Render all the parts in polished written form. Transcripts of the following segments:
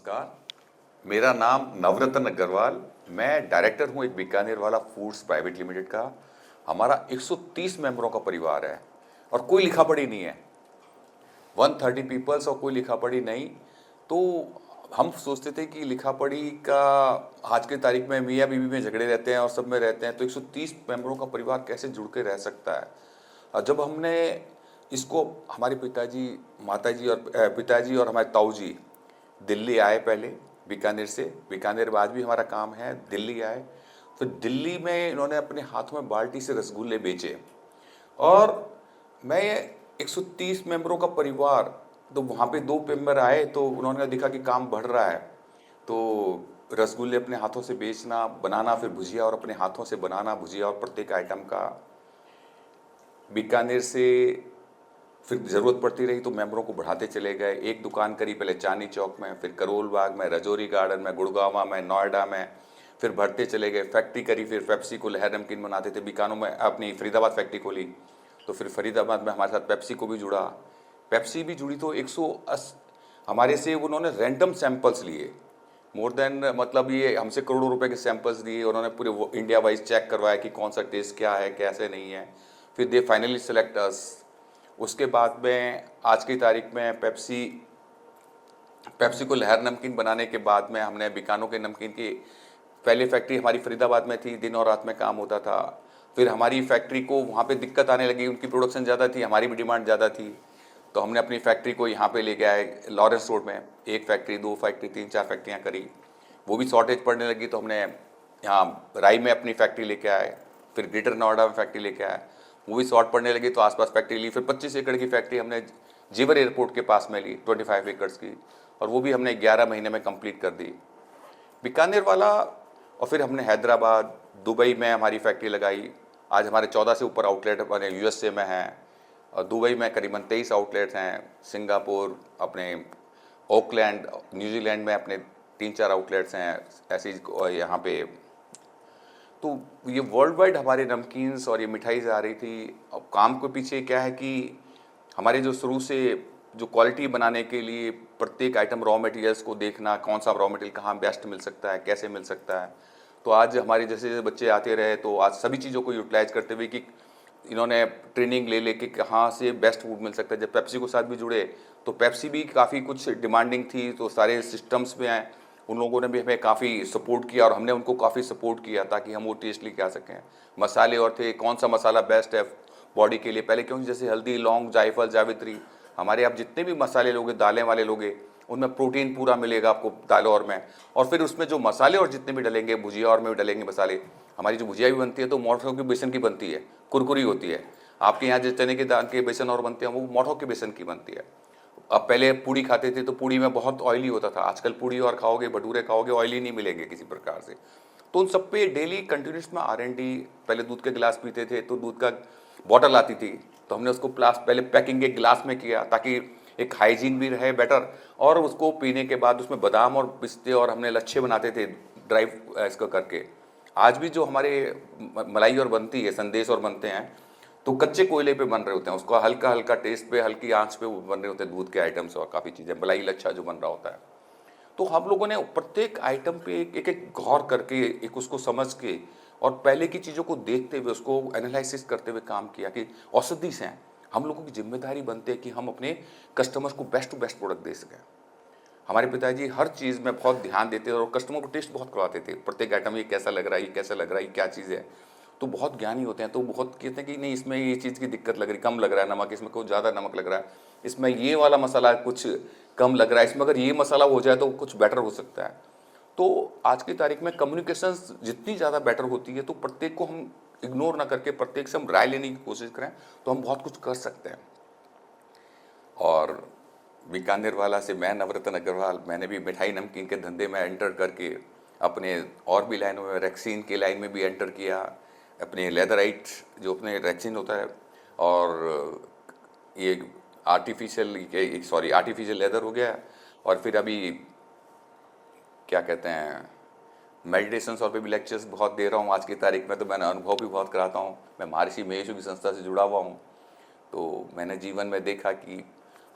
नमस्कार, मेरा नाम नवरत्न अग्रवाल। मैं डायरेक्टर हूँ एक बीकानेर वाला फूड्स प्राइवेट लिमिटेड का। हमारा 130 मेंबरों का परिवार है और कोई लिखा पढ़ी नहीं है। 130 पीपल्स और कोई लिखा पढ़ी नहीं। तो हम सोचते थे कि लिखा पढ़ी का आज की तारीख में मियाँ बीवी में झगड़े रहते हैं और सब में रहते हैं, तो 130 मेंबरों का परिवार कैसे जुड़ के रह सकता है। और जब हमने इसको हमारे पिताजी, माताजी और पिताजी और हमारे ताऊ जी दिल्ली आए पहले बीकानेर से। बीकानेर में आज भी हमारा काम है। दिल्ली आए, फिर दिल्ली में इन्होंने अपने हाथों में बाल्टी से रसगुल्ले बेचे। और मैं 130 मेंबरों का परिवार, तो वहाँ पे 2 मेंबर आए तो उन्होंने देखा कि काम बढ़ रहा है, तो रसगुल्ले अपने हाथों से बेचना, बनाना, फिर भुजिया और अपने हाथों से बनाना भुजिया और प्रत्येक आइटम का। बीकानेर से फिर ज़रूरत पड़ती रही तो मेंबरों को बढ़ाते चले गए। एक दुकान करी पहले चांदनी चौक में, फिर करोल बाग में, रजौरी गार्डन में, गुड़गांव में, नोएडा में, फिर बढ़ते चले गए। फैक्ट्री करी, फिर पेप्सी को लहर नमकीन बनाते थे। बीकानेर में अपनी फरीदाबाद फैक्ट्री खोली, तो फिर फरीदाबाद में हमारे साथ पेप्सी को भी जुड़ा। पेप्सी भी जुड़ी तो 180 हमारे से उन्होंने रैंडम सैंपल्स लिए। मोर देन मतलब ये हमसे करोड़ों रुपए के सैंपल्स दिए। उन्होंने पूरे इंडिया वाइज चेक करवाया कि कौन सा टेस्ट क्या है, कैसे नहीं है। फिर दे फाइनली सेलेक्ट अस। उसके बाद में आज की तारीख में पेप्सी पेप्सी को लहर नमकीन बनाने के बाद में हमने बीकानो के नमकीन की पहले फैक्ट्री हमारी फरीदाबाद में थी, दिन और रात में काम होता था। फिर हमारी फैक्ट्री को वहाँ पे दिक्कत आने लगी, उनकी प्रोडक्शन ज़्यादा थी, हमारी भी डिमांड ज़्यादा थी, तो हमने अपनी फैक्ट्री को यहाँ पे लेके आए लॉरेंस रोड में। 1 फैक्ट्री, 2 फैक्ट्री, 3-4 फैक्ट्रियाँ करी। वो भी शॉर्टेज पड़ने लगी तो हमने यहाँ राई में अपनी फैक्ट्री लेके आए। फिर ग्रेटर नोएडा में फैक्ट्री लेके आए, वो भी शॉर्ट पड़ने लगी तो आसपास फैक्ट्री ली। फिर 25 एकड़ की फैक्ट्री हमने जेवर एयरपोर्ट के पास में ली, 25 एकड़ की, और वो भी हमने 11 महीने में कंप्लीट कर दी, बीकानेर वाला। और फिर हमने हैदराबाद, दुबई में हमारी फैक्ट्री लगाई। आज हमारे 14 से ऊपर आउटलेट अपने यूएसए में हैं, और दुबई में करीबन 23 आउटलेट्स हैं। सिंगापुर, अपने ओकलैंड, न्यूजीलैंड में अपने 3-4 आउटलेट्स हैं ऐसी यहाँ पे। तो ये वर्ल्ड वाइड हमारे नमकीन्स और ये मिठाई आ रही थी। अब काम के पीछे क्या है कि हमारे जो शुरू से जो क्वालिटी बनाने के लिए प्रत्येक आइटम रॉ मटेरियल्स को देखना, कौन सा रॉ मटेरियल कहाँ बेस्ट मिल सकता है, कैसे मिल सकता है। तो आज हमारे जैसे बच्चे आते रहे तो आज सभी चीज़ों को यूटिलाइज करते हुए कि इन्होंने ट्रेनिंग ले लेके कहाँ से बेस्ट फूड मिल सकता है। जब पेप्सी के साथ भी जुड़े तो पेप्सी भी काफ़ी कुछ डिमांडिंग थी, तो सारे सिस्टम्स में आए, उन लोगों ने भी हमें काफ़ी सपोर्ट किया और हमने उनको काफ़ी सपोर्ट किया ताकि हम वो टेस्ट लेके आ सकें। मसाले और थे, कौन सा मसाला बेस्ट है बॉडी के लिए। पहले क्योंकि जैसे हल्दी, लौंग, जायफल, जावित्री, हमारे आप जितने भी मसाले लोगे, दालें वाले लोगे, उनमें प्रोटीन पूरा मिलेगा आपको दालों और में। और फिर उसमें जो मसाले और जितने भी डलेंगे, भुजिया और में भी डलेंगे मसाले। हमारी जो भुजिया भी बनती है तो मोठों के बेसन की बनती है, कुरकुरी होती है। आपके यहाँ जो चने के दाल के बेसन और बनते हैं वो मोठों के बेसन की बनती है। अब पहले पूड़ी खाते थे तो पूड़ी में बहुत ऑयली होता था, आजकल पूड़ी और खाओगे, भटूरे खाओगे, ऑयली नहीं मिलेंगे किसी प्रकार से। तो उन सब पे डेली कंटिन्यूस में R&D। पहले दूध के गिलास पीते थे तो दूध का बॉटल आती थी, तो हमने उसको पहले पैकिंग के गिलास में किया ताकि एक हाइजीन भी रहे बेटर। और उसको पीने के बाद उसमें बादाम और पिस्ते और हमने लच्छे बनाते थे ड्राई इसको करके। आज भी जो हमारे मलाई और बनती है, संदेश और बनते हैं, तो कच्चे कोयले पे बन रहे होते हैं, उसको हल्का हल्का टेस्ट पे, हल्की आंच पे वो बन रहे होते हैं दूध के आइटम्स और काफ़ी चीज़ें, मलाई लच्छा जो बन रहा होता है। तो हम लोगों ने प्रत्येक आइटम पे एक एक गौर करके, एक उसको समझ के और पहले की चीज़ों को देखते हुए उसको एनालिसिस करते हुए काम किया कि औषधि से हम लोगों की जिम्मेदारी बनती है कि हम अपने कस्टमर्स को बेस्ट टू बेस्ट प्रोडक्ट दे सकें। हमारे पिताजी हर चीज़ में बहुत ध्यान देते थे और कस्टमर को टेस्ट बहुत करवाते थे। प्रत्येक आइटम ये कैसा लग रहा है, ये कैसा लग रहा है, ये क्या चीज़ है। तो बहुत ज्ञानी होते हैं, तो बहुत कहते हैं कि नहीं इसमें ये चीज़ की दिक्कत लग रही, कम लग रहा है नमक, इसमें कुछ ज़्यादा नमक लग रहा है, इसमें ये वाला मसाला कुछ कम लग रहा है, इसमें अगर ये मसाला हो जाए तो कुछ बेटर हो सकता है। तो आज की तारीख में कम्युनिकेशन जितनी ज़्यादा बेटर होती है तो प्रत्येक को हम इग्नोर ना करके प्रत्येक से हम राय लेने की कोशिश करें तो हम बहुत कुछ कर सकते हैं। और बीकानेर वाला से मैं नवरत्न अग्रवाल, मैंने भी मिठाई नमकीन के धंधे में एंटर करके अपने और भी लाइनों में, रैक्सीन के लाइन में भी एंटर किया, अपने लेदराइट जो अपने रैक्सीन होता है और ये आर्टिफिशियल लेदर हो गया। और फिर अभी क्या कहते हैं, मेडिटेशंस और भी लेक्चर्स बहुत दे रहा हूँ आज की तारीख में, तो मैंने अनुभव भी बहुत कराता हूँ। मैं महर्षि महेश योगी संस्था से जुड़ा हुआ हूँ, तो मैंने जीवन में देखा कि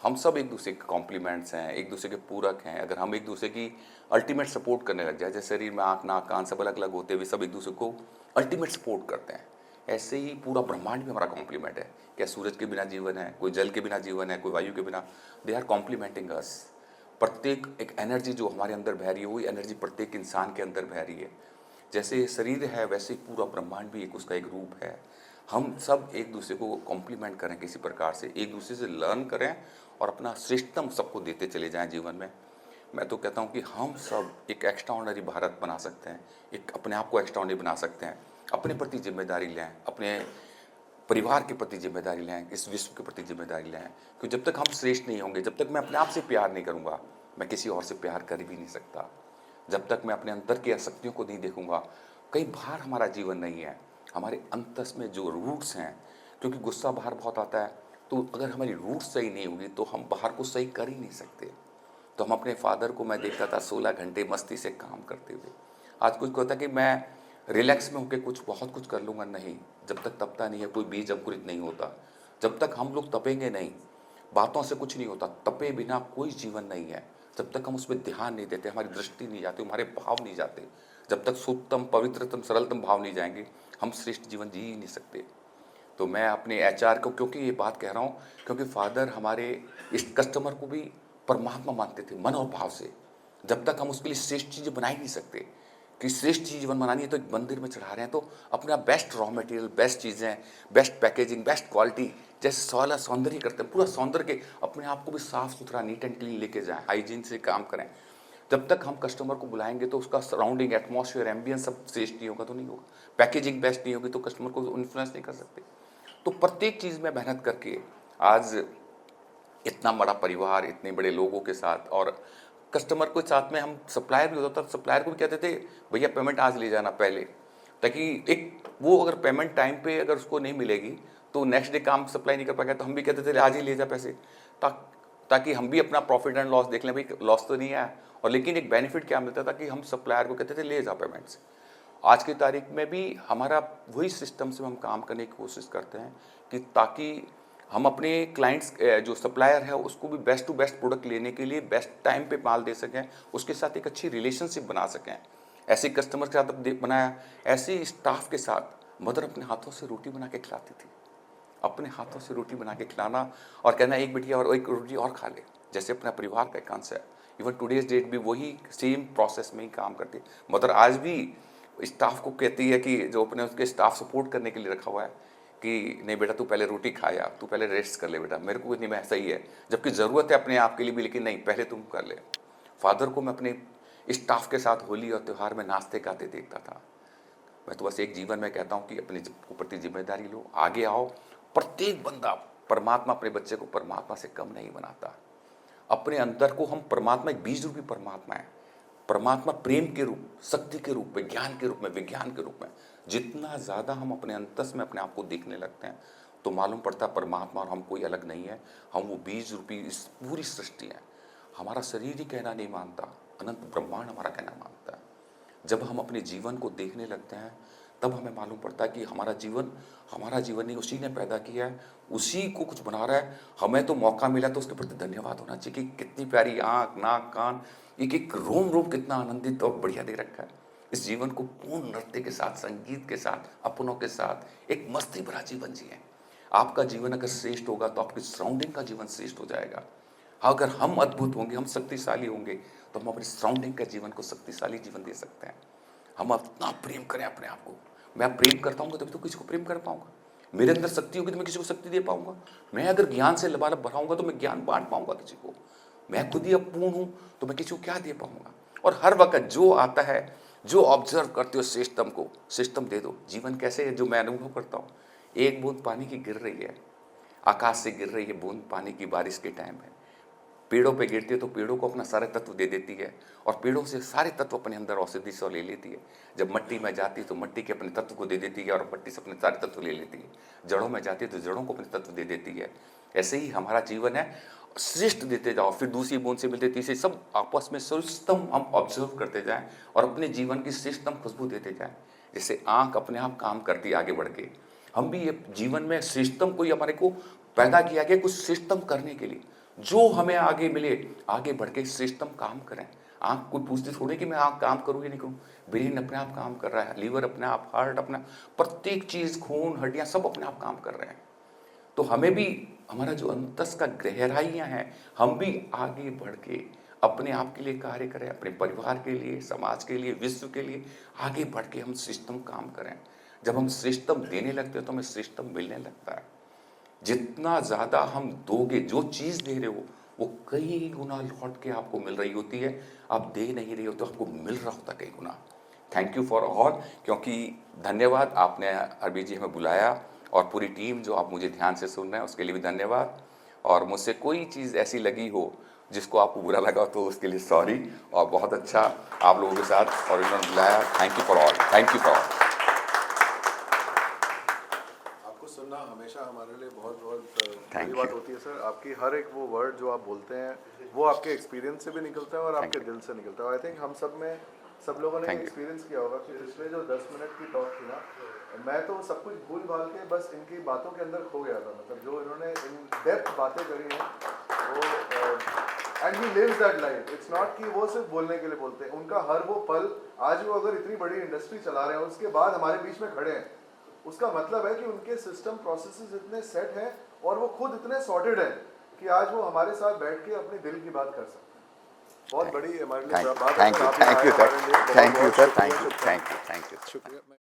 हम सब एक दूसरे के कॉम्प्लीमेंट्स हैं, एक दूसरे के पूरक हैं। अगर हम एक दूसरे की अल्टीमेट सपोर्ट करने लग जाए, जैसे शरीर में आँख, नाक, कान सब अलग अलग होते हुए सब एक दूसरे को अल्टीमेट सपोर्ट करते हैं, ऐसे ही पूरा ब्रह्मांड भी हमारा कॉम्प्लीमेंट है। क्या सूरज के बिना जीवन है, कोई जल के बिना जीवन है, कोई वायु के बिना, दे आर कॉम्प्लीमेंटिंग अस। प्रत्येक एक एनर्जी जो हमारे अंदर बह रही है, वही एनर्जी प्रत्येक इंसान के अंदर बह रही है। जैसे शरीर है वैसे ही पूरा ब्रह्मांड भी एक उसका एक रूप है। हम सब एक दूसरे को कॉम्प्लीमेंट करें, किसी प्रकार से एक दूसरे से लर्न करें और अपना श्रेष्ठतम सबको देते चले जाएं जीवन में। मैं तो कहता हूं कि हम सब एक एक्स्ट्राऑर्डिनरी भारत बना सकते हैं, एक अपने आप को एक्स्ट्राऑर्डिनरी बना सकते हैं। अपने प्रति जिम्मेदारी लें, अपने परिवार के प्रति जिम्मेदारी लें, इस विश्व के प्रति जिम्मेदारी लें। क्योंकि जब तक हम श्रेष्ठ नहीं होंगे, जब तक मैं अपने आप से प्यार नहीं करूँगा, मैं किसी और से प्यार कर भी नहीं सकता। जब तक मैं अपने अंतर की आसक्तियों को नहीं देखूंगा, कई बार हमारा जीवन नहीं है, हमारे अंतस में जो रूट्स हैं, क्योंकि गुस्सा बाहर बहुत आता है, तो अगर हमारी रूट्स सही नहीं होगी तो हम बाहर को सही कर ही नहीं सकते। तो हम अपने फादर को मैं देखता था 16 घंटे मस्ती से काम करते हुए। आज कुछ कहता कि मैं रिलैक्स में होकर कुछ बहुत कुछ कर लूँगा, नहीं, जब तक तपता नहीं है कोई बीज अंकुरित नहीं होता। जब तक हम लोग तपेंगे नहीं, बातों से कुछ नहीं होता, तपे बिना कोई जीवन नहीं है। जब तक हम उस पर ध्यान नहीं देते, हमारी दृष्टि नहीं जाती, हमारे भाव नहीं जाते, जब तक शुद्धतम पवित्रतम सरलतम भाव नहीं जाएंगे, हम श्रेष्ठ जीवन जी ही नहीं सकते। तो मैं अपने एचआर को क्योंकि ये बात कह रहा हूँ, क्योंकि फादर हमारे इस कस्टमर को भी परमात्मा मानते थे मन और भाव से। जब तक हम उसके लिए श्रेष्ठ चीज़ें बना ही नहीं सकते, कि श्रेष्ठ चीज़ जीवन बनानी है तो एक मंदिर में चढ़ा रहे हैं, तो अपना बेस्ट रॉ मटेरियल, बेस्ट चीज़ें, बेस्ट पैकेजिंग, बेस्ट क्वालिटी, जैसे सोलह सौंदर्य करते हैं, पूरा सौंदर्य के अपने आप को भी साफ सुथरा नीट एंड क्लीन लेके जाएं, हाइजीन से काम करें। जब तक हम कस्टमर को बुलाएंगे तो उसका सराउंडिंग, एटमॉस्फेयर, एम्बियंस सब श्रेष्ठ नहीं होगा तो नहीं होगा। पैकेजिंग बेस्ट नहीं होगी तो कस्टमर को इन्फ्लुएंस नहीं कर सकते। तो प्रत्येक चीज़ में मेहनत करके आज इतना बड़ा परिवार, इतने बड़े लोगों के साथ, और कस्टमर के साथ में हम सप्लायर भी होता था, सप्लायर को भी कहते थे भैया पेमेंट आज ले जाना पहले, ताकि एक वो अगर पेमेंट टाइम पे अगर उसको नहीं मिलेगी तो नेक्स्ट डे काम सप्लाई नहीं कर पाएगा, तो हम भी कहते थे आज ही ले जा पैसे, ताकि हम भी अपना प्रॉफिट एंड लॉस देख लें, भाई लॉस तो नहीं आया। और लेकिन एक बेनिफिट क्या मिलता था कि हम सप्लायर को कहते थे ले जा पेमेंट से। आज की तारीख में भी हमारा वही सिस्टम से हम काम करने की कोशिश करते हैं कि ताकि हम अपने क्लाइंट्स जो सप्लायर है उसको भी बेस्ट टू बेस्ट प्रोडक्ट लेने के लिए बेस्ट टाइम पे माल दे सकें, उसके साथ एक अच्छी रिलेशनशिप बना सकें। ऐसे कस्टमर के साथ बनाया, ऐसे स्टाफ के साथ मदर अपने हाथों से रोटी बना के खिलाती थी, अपने हाथों से रोटी बना के खिलाना और कहना एक बिटिया और एक रोटी और खा ले, जैसे अपना परिवार का एक अंश है। इवन टुडेज डेट भी वही सेम प्रोसेस में ही काम करती है मदर। आज भी स्टाफ को कहती है कि जो अपने उसके स्टाफ सपोर्ट करने के लिए रखा हुआ है कि नहीं बेटा तू पहले रोटी खाया, तू पहले रेस्ट कर ले बेटा, मेरे को नहीं, मैं सही है, जबकि ज़रूरत है अपने आप के लिए भी, लेकिन नहीं पहले तुम कर ले। फादर को मैं अपने स्टाफ के साथ होली और त्यौहार में नाचते गाते देखता था। मैं तो बस एक जीवन में कहता हूँ कि अपने प्रति जिम्मेदारी लो, आगे आओ। प्रत्येक बंदा परमात्मा अपने बच्चे को परमात्मा से कम नहीं बनाता। अपने अंदर को हम परमात्मा, एक बीज रूपी परमात्मा है। परमात्मा प्रेम के रूप, शक्ति के रूप में, ज्ञान के रूप में, विज्ञान के रूप में, जितना ज़्यादा हम अपने अंतस में अपने आप को देखने लगते हैं तो मालूम पड़ता है परमात्मा और हम कोई अलग नहीं है। हम वो बीज रूपी इस पूरी सृष्टि है। हमारा शरीर ही कहना नहीं मानता, अनंत ब्रह्मांड हमारा कहना मानता है। जब हम अपने जीवन को देखने लगते हैं तब हमें मालूम पड़ता है कि हमारा जीवन नहीं, उसी ने पैदा किया है, उसी को कुछ बना रहा है। हमें तो मौका मिला तो उसके प्रति धन्यवाद होना चाहिए कि कितनी प्यारी आँख, नाक, कान, एक एक रोम रोम कितना आनंदित और बढ़िया दे रखा है। इस जीवन को पूर्ण नृत्य के साथ, संगीत के साथ, अपनों के साथ एक मस्ती भरा जीवन जिए। आपका जीवन अगर श्रेष्ठ होगा तो आपकी सराउंडिंग का जीवन श्रेष्ठ हो जाएगा। अगर हम अद्भुत होंगे, हम शक्तिशाली होंगे तो हम अपने सराउंडिंग का जीवन को शक्तिशाली जीवन दे सकते हैं। हम अपना प्रेम करें अपने आप को। मैं प्रेम करता हूँ तभी तो किसी को प्रेम कर पाऊंगा। मेरे अंदर शक्ति होगी तो मैं किसी को शक्ति दे पाऊंगा। मैं अगर ज्ञान से लबालब भराऊंगा तो मैं ज्ञान बांट पाऊंगा किसी को। मैं खुद ही अपूर्ण हूँ तो मैं किसी को क्या दे पाऊंगा। और हर वक्त जो आता है, जो ऑब्जर्व करते हो सिस्टम दे दो। जीवन कैसे है जो मैं अनुभव करता हूँ, एक बूंद पानी की गिर रही है, आकाश से गिर रही है बूंद पानी की, बारिश के टाइम है। पेड़ों पे गिरती है तो पेड़ों को अपना सारे तत्व दे देती है और पेड़ों से सारे तत्व अपने अंदर औषधि से ले लेती है। जब मिट्टी में जाती है तो मिट्टी के अपने तत्व को दे देती है और मिट्टी से अपने सारे तत्व ले लेती है। जड़ों में जाती है तो जड़ों को अपने तत्व दे देती है। ऐसे ही हमारा जीवन है, श्रेष्ठ देते जाओ, फिर दूसरी बूंद से मिलते तीसरी, सब आपस में श्रेष्ठतम हम ऑब्जर्व करते जाएं और अपने जीवन की श्रेष्ठतम खुशबू देते जाएं। जैसे आँख अपने आप काम करती है आगे बढ़ के, हम भी ये जीवन में श्रेष्ठतम कोई हमारे को पैदा किया गया कुछ श्रेष्ठतम करने के लिए। जो हमें आगे मिले, आगे बढ़ के सिस्टम काम करें। आँख कोई पूछते थोड़े कि मैं आँख काम करूँ या नहीं करूँ, ब्रेन अपने आप काम कर रहा है, लीवर अपने आप, हार्ट अपना, प्रत्येक चीज़, खून, हड्डियाँ सब अपने आप काम कर रहे हैं। तो हमें भी, हमारा जो अंतस का गहराइयाँ हैं, हम भी आगे बढ़ के अपने आप के लिए कार्य करें, अपने परिवार के लिए, समाज के लिए, विश्व के लिए आगे बढ़ के हम सिस्टम काम करें। जब हम सिस्टम देने लगते हैं तो हमें सिस्टम मिलने लगता है। जितना ज़्यादा हम दोगे, जो चीज़ दे रहे हो वो कई गुना लौट के आपको मिल रही होती है। आप दे नहीं रहे हो तो आपको मिल रहा होता कई गुना। थैंक यू फॉर ऑल, क्योंकि धन्यवाद, आपने अरबी जी हमें बुलाया, और पूरी टीम जो आप मुझे ध्यान से सुन रहे हैं उसके लिए भी धन्यवाद। और मुझसे कोई चीज़ ऐसी लगी हो जिसको आपको बुरा लगा तो उसके लिए सॉरी। और बहुत अच्छा आप लोगों के साथ और इन्होंने बुलाया। Thank you for all, thank you for all. आपको सुनना हमेशा हमारे लिए बहुत बहुत Thank बड़ी बात you. होती है सर। आपकी हर एक वो वर्ड जो आप बोलते हैं वो आपके एक्सपीरियंस से भी निकलता है और Thank आपके you. दिल से निकलता है। आई थिंक हम सब में, सब लोगों ने Thank you. एक्सपीरियंस किया होगा कि पिछले जो 10 मिनट की टॉक थी ना, मैं तो सब कुछ भूल भाल के बस इनकी बातों के अंदर खो गया था। मतलब जो इन्होंने इन डेप्थ बातें करी हैं वो, and he lives that life. It's not कि वो सिर्फ बोलने के लिए बोलते हैं, उनका हर वो पल, आज वो अगर इतनी बड़ी इंडस्ट्री चला रहे हैं उसके बाद हमारे बीच में खड़े हैं, उसका मतलब है कि उनके सिस्टम प्रोसेसेस इतने सेट हैं और वो खुद इतने सॉर्टेड हैं कि आज वो हमारे साथ बैठ के अपने दिल की बात कर सकते हैं। बहुत बड़ी हमारे लिए बात है। Thank you, thank you sir, thank you sir, thank you, thank you, thank you. शुक्रिया।